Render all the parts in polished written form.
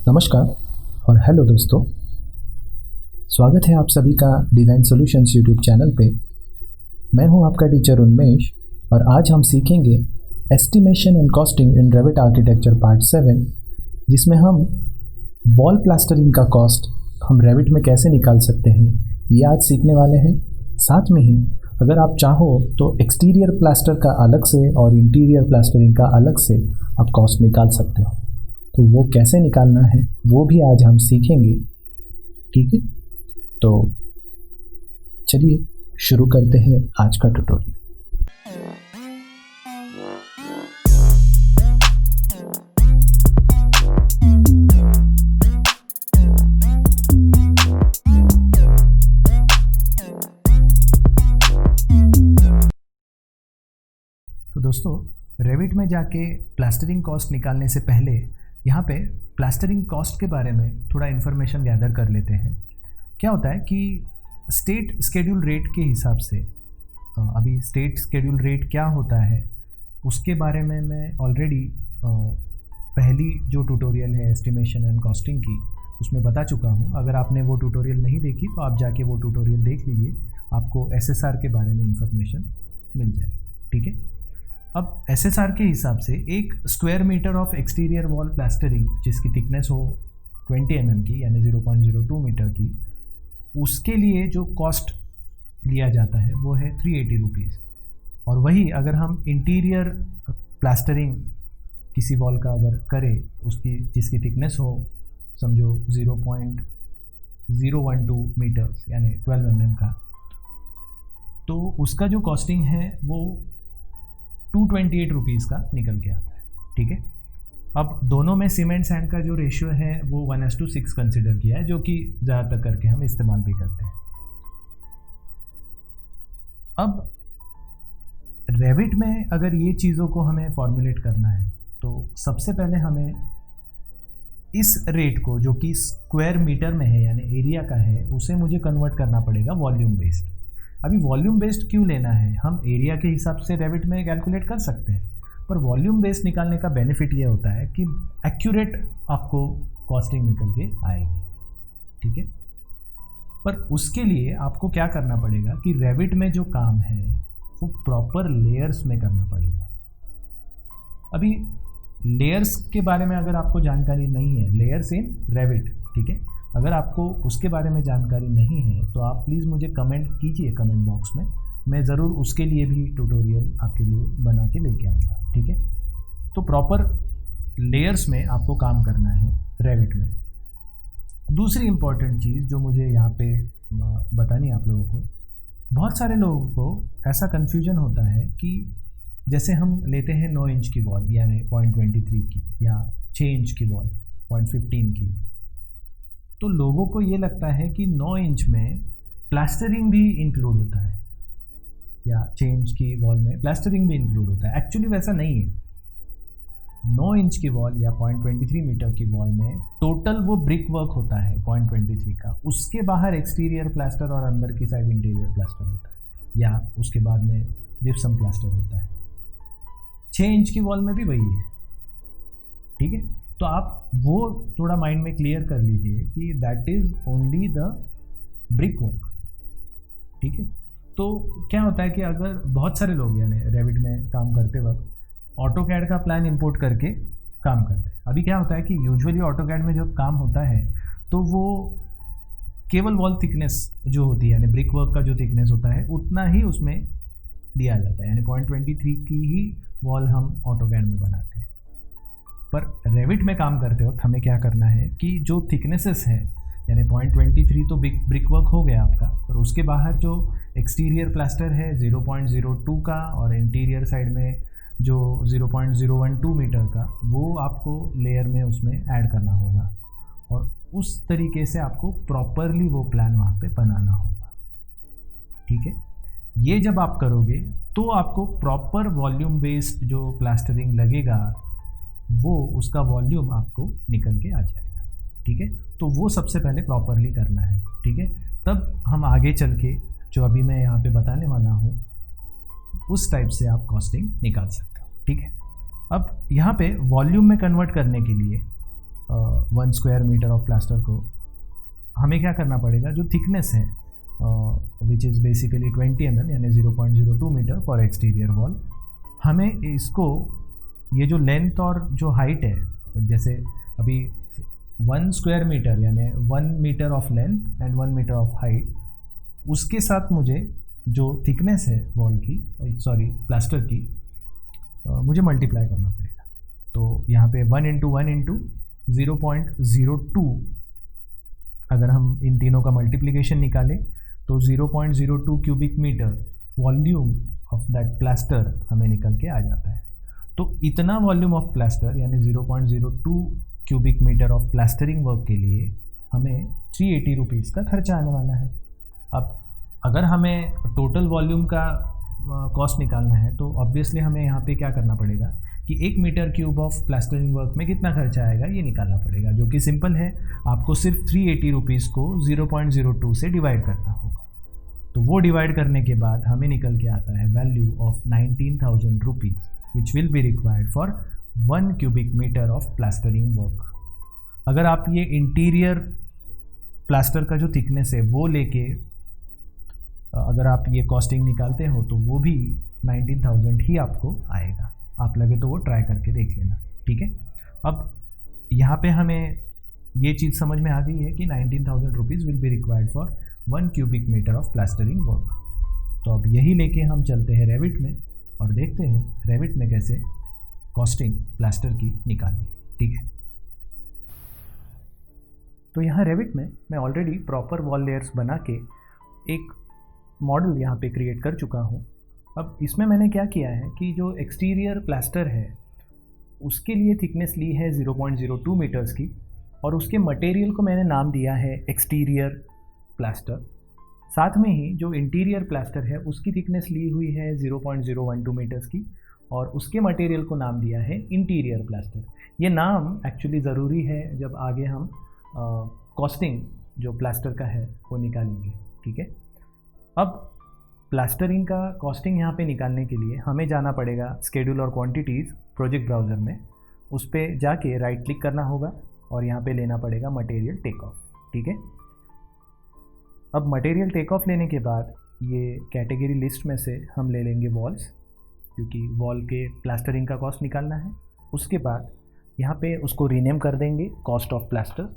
नमस्कार और हेलो दोस्तों, स्वागत है आप सभी का डिज़ाइन सॉल्यूशंस यूट्यूब चैनल पे। मैं हूं आपका टीचर उन्मेश और आज हम सीखेंगे estimation and costing in Revit architecture part 7, जिसमें हम वॉल प्लास्टरिंग का कॉस्ट हम रेविट में कैसे निकाल सकते हैं ये आज सीखने वाले हैं। साथ में ही अगर आप चाहो तो एक्सटीरियर प्लास्टर का अलग से और इंटीरियर प्लास्टरिंग का अलग से आप कॉस्ट निकाल सकते हो, तो वो कैसे निकालना है वो भी आज हम सीखेंगे। ठीक है, तो चलिए शुरू करते हैं आज का ट्यूटोरियल। तो दोस्तों, रेविट में जाके प्लास्टरिंग कॉस्ट निकालने से पहले यहाँ पे प्लास्टरिंग कॉस्ट के बारे में थोड़ा इन्फॉर्मेशन गैदर कर लेते हैं। क्या होता है कि स्टेट स्केड्यूल रेट के हिसाब से अभी स्टेट स्केड्यूल रेट क्या होता है उसके बारे में मैं ऑलरेडी पहली जो ट्यूटोरियल है एस्टिमेशन एंड कॉस्टिंग की उसमें बता चुका हूँ। अगर आपने वो ट्यूटोरियल नहीं देखी तो आप जाके वो ट्यूटोरियल देख लीजिए, आपको SSR के बारे में इन्फॉर्मेशन मिल जाएगी। ठीक है, अब SSR के हिसाब से एक square metre of exterior wall plastering जिसकी थिकनेस हो 20 mm की यानी 0.02 मीटर की, उसके लिए जो कॉस्ट लिया जाता है वो है 380 रुपीज़। और वही अगर हम इंटीरियर प्लास्टरिंग किसी वॉल का अगर करें उसकी जिसकी थिकनेस हो समझो 0.012 मीटर्स यानी 12 mm का, तो उसका जो कॉस्टिंग है वो 228 रुपीज़ का निकल के आता है। ठीक है, अब दोनों में सीमेंट सैंड का जो रेशियो है वो 1:6 कंसिडर किया है, जो कि ज़्यादातर करके हम इस्तेमाल भी करते हैं। अब रेविट में अगर ये चीज़ों को हमें फॉर्मुलेट करना है तो सबसे पहले हमें इस रेट को जो कि स्क्वायर मीटर में है यानी एरिया का है उसे मुझे कन्वर्ट करना पड़ेगा वॉल्यूम बेस्ड। अभी वॉल्यूम बेस्ड क्यों लेना है, हम एरिया के हिसाब से रेविट में कैलकुलेट कर सकते हैं, पर वॉल्यूम बेस्ड निकालने का बेनिफिट ये होता है कि एक्यूरेट आपको कॉस्टिंग निकल के आएगी। ठीक है, पर उसके लिए आपको क्या करना पड़ेगा कि रेविट में जो काम है वो प्रॉपर लेयर्स में करना पड़ेगा। अभी लेयर्स के बारे में अगर आपको जानकारी नहीं है, लेयर्स इन रेविट, ठीक है, अगर आपको उसके बारे में जानकारी नहीं है तो आप प्लीज़ मुझे कमेंट कीजिए कमेंट बॉक्स में, मैं ज़रूर उसके लिए भी ट्यूटोरियल आपके लिए बना के लेके आऊँगा। ठीक है, तो प्रॉपर लेयर्स में आपको काम करना है रेविट में। दूसरी इम्पॉर्टेंट चीज़ जो मुझे यहाँ पे बतानी है आप लोगों को, बहुत सारे लोगों को ऐसा कन्फ्यूजन होता है कि जैसे हम लेते हैं 9 इंच की वॉल यानी 0.23 की या 6 इंच की वॉल 0.15 की, तो लोगों को ये लगता है कि 9 इंच में प्लास्टरिंग भी इंक्लूड होता है या 6 इंच की वॉल में प्लास्टरिंग भी इंक्लूड होता है। एक्चुअली वैसा नहीं है। 9 इंच की वॉल या 0.23 मीटर की वॉल में टोटल वो ब्रिक वर्क होता है 0.23 का, उसके बाहर एक्सटीरियर प्लास्टर और अंदर की साइड इंटीरियर प्लास्टर होता है या उसके बाद में जिप्सम प्लास्टर होता है। 6 इंच की वॉल में भी वही है। ठीक है, तो आप वो थोड़ा माइंड में क्लियर कर लीजिए कि that is only the brick work. ठीक है, तो क्या होता है कि अगर बहुत सारे लोग यानी रेविट में काम करते वक्त ऑटोकैड का प्लान इंपोर्ट करके काम करते हैं। अभी क्या होता है कि यूजुअली ऑटोकैड में जब काम होता है तो वो केवल वॉल थिकनेस जो होती है यानी ब्रिक वर्क का जो थिकनेस होता है उतना ही उसमें दिया जाता है, यानी 0.23 की ही वॉल हम ऑटोकैड में बनाते हैं। पर रेविट में काम करते वक्त हमें क्या करना है कि जो थिकनेसेस है यानी 0.23 तो ब्रिक वर्क हो गया आपका, पर उसके बाहर जो एक्सटीरियर प्लास्टर है 0.02 का और इंटीरियर साइड में जो 0.012 मीटर का, वो आपको लेयर में उसमें ऐड करना होगा और उस तरीके से आपको प्रॉपरली वो प्लान वहाँ पे बनाना होगा। ठीक है, ये जब आप करोगे तो आपको प्रॉपर वॉल्यूम बेस्ड जो प्लास्टरिंग लगेगा वो उसका वॉल्यूम आपको निकल के आ जाएगा। ठीक है, तो वो सबसे पहले प्रॉपरली करना है। ठीक है, तब हम आगे चल के जो अभी मैं यहाँ पे बताने वाला हूँ उस टाइप से आप कॉस्टिंग निकाल सकते हो। ठीक है, अब यहाँ पे वॉल्यूम में कन्वर्ट करने के लिए 1 स्क्वायर मीटर ऑफ प्लास्टर को हमें क्या करना पड़ेगा, जो थिकनेस है विच इज़ बेसिकली 20 mm यानी 0.02 मीटर फॉर एक्सटीरियर वॉल, हमें इसको ये जो लेंथ और जो हाइट है, जैसे अभी 1 स्क्वायर मीटर यानी 1 metre of length and 1 metre of height, उसके साथ मुझे जो थिकनेस है वॉल की, सॉरी प्लास्टर की, मुझे मल्टीप्लाई करना पड़ेगा। तो यहाँ पे 1 इंटू 1 इंटू 0.02, अगर हम इन तीनों का मल्टीप्लिकेशन निकालें तो 0.02 cubic metre volume of that plaster हमें निकल के आ जाता है। तो इतना वॉल्यूम ऑफ प्लास्टर यानी 0.02 cubic metre of plastering work के लिए हमें 380 रुपीज़ का खर्चा आने वाला है। अब अगर हमें टोटल वॉल्यूम का कॉस्ट निकालना है तो ऑब्वियसली हमें यहाँ पे क्या करना पड़ेगा कि 1 metre cube of plastering work में कितना खर्चा आएगा ये निकालना पड़ेगा, जो कि सिंपल है, आपको सिर्फ 380 रुपीज़ को 0.02 से डिवाइड करना होगा। तो वो डिवाइड करने के बाद हमें निकल के आता है value of 19,000 rupees which will be required for 1 cubic metre of plastering work. अगर आप ये इंटीरियर प्लास्टर का जो थिकनेस है वो लेके अगर आप ये कॉस्टिंग निकालते हो तो वो भी 19,000 ही आपको आएगा। आप लगे तो वो ट्राई करके देख लेना, ठीक है। अब यहाँ पे हमें ये चीज़ समझ में आ गई है कि 19,000 rupees will be required for 1 cubic metre of plastering work. तो अब यही लेके हम चलते हैं रेविट में और देखते हैं रेविट में कैसे कॉस्टिंग प्लास्टर की निकालनी, ठीक है। तो यहाँ रेविट में मैं ऑलरेडी प्रॉपर वॉल लेयर्स बना के एक मॉडल यहाँ पे क्रिएट कर चुका हूँ। अब इसमें मैंने क्या किया है कि जो एक्सटीरियर प्लास्टर है उसके लिए थिकनेस ली है 0.02 मीटर्स की, और उसके मटेरियल को मैंने नाम दिया है एक्सटीरियर प्लास्टर। साथ में ही जो इंटीरियर प्लास्टर है उसकी थिकनेस ली हुई है 0.012 मीटर्स की, और उसके मटेरियल को नाम दिया है इंटीरियर प्लास्टर। ये नाम एक्चुअली ज़रूरी है जब आगे हम कॉस्टिंग जो प्लास्टर का है वो निकालेंगे, ठीक है। अब प्लास्टरिंग का कॉस्टिंग यहाँ पे निकालने के लिए हमें जाना पड़ेगा स्केड्यूल और क्वांटिटीज़ प्रोजेक्ट ब्राउज़र में, उस पर जाके राइट क्लिक करना होगा और यहाँ पे लेना पड़ेगा मटेरियल टेक ऑफ, ठीक है। अब मटेरियल टेक ऑफ लेने के बाद ये कैटेगरी लिस्ट में से हम ले लेंगे वॉल्स, क्योंकि वॉल के प्लास्टरिंग का कॉस्ट निकालना है। उसके बाद यहाँ पे उसको रीनेम कर देंगे कॉस्ट ऑफ प्लास्टर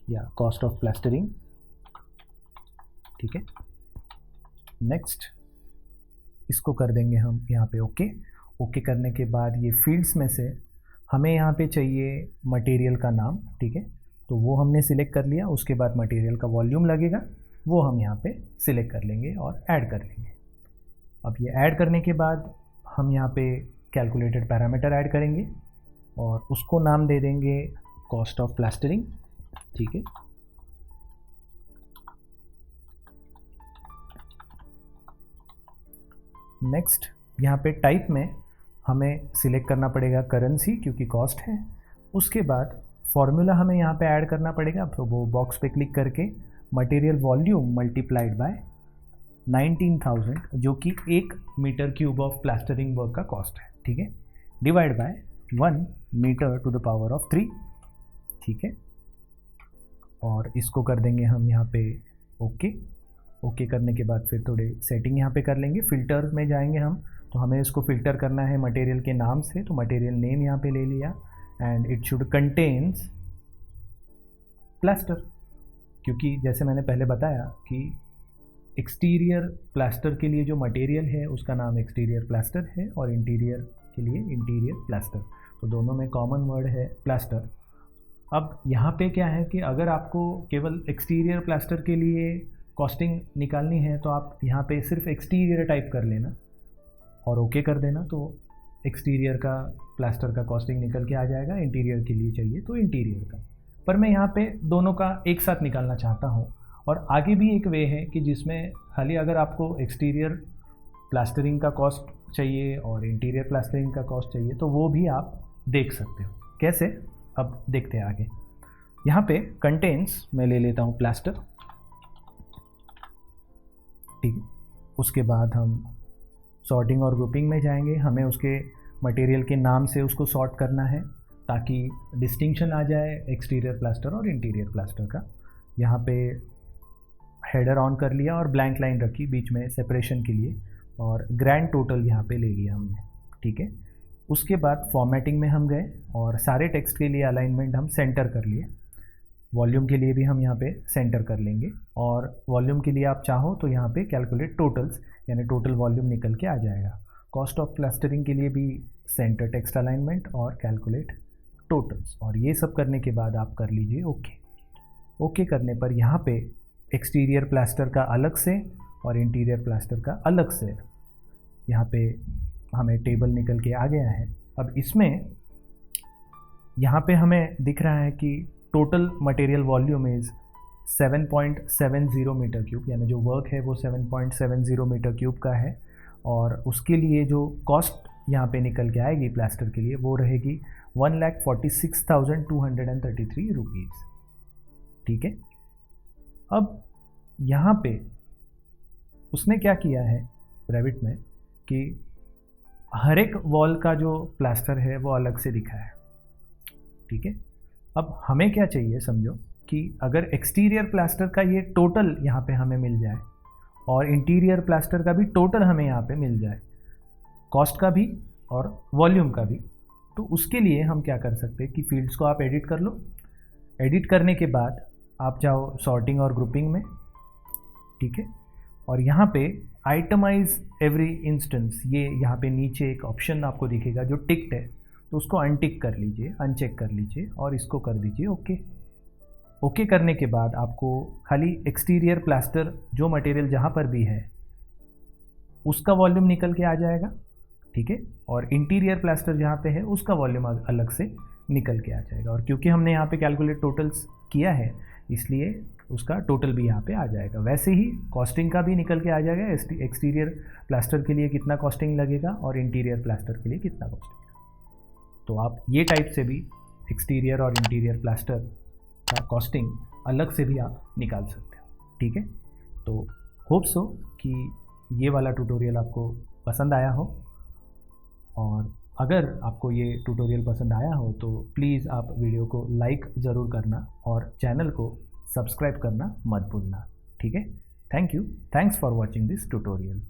या कॉस्ट ऑफ प्लास्टरिंग, ठीक है। नेक्स्ट इसको कर देंगे हम यहाँ पे ओके करने के बाद ये फील्ड्स में से हमें यहाँ पे चाहिए मटेरियल का नाम, ठीक है। तो वो हमने सिलेक्ट कर लिया। उसके बाद मटेरियल का वॉल्यूम लगेगा वो हम यहाँ पे सिलेक्ट कर लेंगे और ऐड कर लेंगे। अब ये ऐड करने के बाद हम यहाँ पे कैलकुलेटेड पैरामीटर ऐड करेंगे और उसको नाम दे देंगे कॉस्ट ऑफ प्लास्टरिंग, ठीक है। नेक्स्ट यहाँ पे टाइप में हमें सिलेक्ट करना पड़ेगा करेंसी, क्योंकि कॉस्ट है। उसके बाद फॉर्मूला हमें यहाँ पे ऐड करना पड़ेगा, तो वो बॉक्स पे क्लिक करके मटेरियल वॉल्यूम मल्टीप्लाइड बाय 19,000 जो कि 1 metre cube of plastering work का कॉस्ट है, ठीक है, divide by 1 metre to the power of 3, ठीक है। और इसको कर देंगे हम यहाँ पे ओके करने के बाद फिर थोड़े सेटिंग यहाँ पे कर लेंगे। फिल्टर में जाएंगे हम, तो हमें इसको फ़िल्टर करना है मटेरियल के नाम से, तो मटेरियल नेम यहाँ पे ले लिया and it should contains plaster, क्योंकि जैसे मैंने पहले बताया कि एक्सटीरियर प्लास्टर के लिए जो मटेरियल है उसका नाम एक्सटीरियर प्लास्टर है और इंटीरियर के लिए इंटीरियर प्लास्टर, तो दोनों में कॉमन वर्ड है प्लास्टर। अब यहाँ पे क्या है कि अगर आपको केवल एक्सटीरियर प्लास्टर के लिए कॉस्टिंग निकालनी है तो आप यहाँ पे सिर्फ एक्सटीरियर टाइप कर लेना और ओके कर देना, तो एक्सटीरियर का प्लास्टर का कॉस्टिंग निकल के आ जाएगा। इंटीरियर के लिए चाहिए तो इंटीरियर का, पर मैं यहाँ पे दोनों का एक साथ निकालना चाहता हूँ। और आगे भी एक वे है कि जिसमें खाली अगर आपको एक्सटीरियर प्लास्टरिंग का कॉस्ट चाहिए और इंटीरियर प्लास्टरिंग का कॉस्ट चाहिए तो वो भी आप देख सकते हो। कैसे, अब देखते हैं आगे। यहाँ पे कंटेंट्स मैं ले लेता हूँ प्लास्टर, ठीक है। उसके बाद हम सॉर्टिंग और ग्रुपिंग में जाएंगे, हमें उसके मटेरियल के नाम से उसको सॉर्ट करना है। ताकि डिस्टिंक्शन आ जाए एक्सटीरियर प्लास्टर और इंटीरियर प्लास्टर का। यहाँ पे हेडर ऑन कर लिया और ब्लैंक लाइन रखी बीच में सेपरेशन के लिए, और ग्रैंड टोटल यहाँ पे ले लिया हमने, ठीक है। उसके बाद फॉर्मेटिंग में हम गए और सारे टेक्स्ट के लिए अलाइनमेंट हम सेंटर कर लिए। वॉल्यूम के लिए भी हम यहाँ पे सेंटर कर लेंगे, और वॉल्यूम के लिए आप चाहो तो यहाँ पे कैलकुलेट टोटल्स यानी टोटल वॉल्यूम निकल के आ जाएगा। कॉस्ट ऑफ प्लास्टरिंग के लिए भी सेंटर टेक्स्ट अलाइनमेंट और कैलकुलेट टोटल्स, और ये सब करने के बाद आप कर लीजिए ओके। ओके करने पर यहाँ पे एक्सटीरियर प्लास्टर का अलग से और इंटीरियर प्लास्टर का अलग से यहाँ पे हमें टेबल निकल के आ गया है। अब इसमें यहाँ पे हमें दिख रहा है कि total material volume is 7.70 metre cube, यानी जो वर्क है वो 7.70 मीटर क्यूब का है, और उसके लिए जो कॉस्ट यहाँ पे निकल के आएगी प्लास्टर के लिए वो रहेगी 1,46,233 रुपीज़, ठीक है। अब यहाँ पे उसने क्या किया है रेविट में कि हर एक वॉल का जो प्लास्टर है वो अलग से दिखा है, ठीक है। अब हमें क्या चाहिए समझो कि अगर एक्सटीरियर प्लास्टर का ये टोटल यहाँ पे हमें मिल जाए और इंटीरियर प्लास्टर का भी टोटल हमें यहाँ पे मिल जाए, कॉस्ट का भी और वॉल्यूम का भी, तो उसके लिए हम क्या कर सकते हैं कि फील्ड्स को आप एडिट कर लो। एडिट करने के बाद आप जाओ सॉर्टिंग और ग्रुपिंग में, ठीक है, और यहाँ पे आइटमाइज एवरी इंस्टेंस, ये यहाँ पे नीचे एक ऑप्शन आपको दिखेगा जो टिक्ड है, तो उसको अनटिक कर लीजिए, अनचेक कर लीजिए और इसको कर दीजिए ओके। ओके करने के बाद आपको खाली एक्सटीरियर प्लास्टर जो मटेरियल जहाँ पर भी है उसका वॉल्यूम निकल के आ जाएगा, ठीक है, और इंटीरियर प्लास्टर जहाँ पे है उसका वॉल्यूम अलग से निकल के आ जाएगा। और क्योंकि हमने यहाँ पे कैलकुलेट टोटल्स किया है इसलिए उसका टोटल भी यहाँ पे आ जाएगा। वैसे ही कॉस्टिंग का भी निकल के आ जाएगा, एक्सटीरियर प्लास्टर के लिए कितना कॉस्टिंग लगेगा और इंटीरियर प्लास्टर के लिए कितना कॉस्टिंग। तो आप ये टाइप से भी एक्सटीरियर और इंटीरियर प्लास्टर का कॉस्टिंग अलग से भी आप निकाल सकते हो, ठीक है। तो होप सो कि ये वाला ट्यूटोरियल आपको पसंद आया हो, और अगर आपको ये ट्यूटोरियल पसंद आया हो तो प्लीज़ आप वीडियो को लाइक ज़रूर करना और चैनल को सब्सक्राइब करना मत भूलना, ठीक है। Thank you, thanks for watching this tutorial.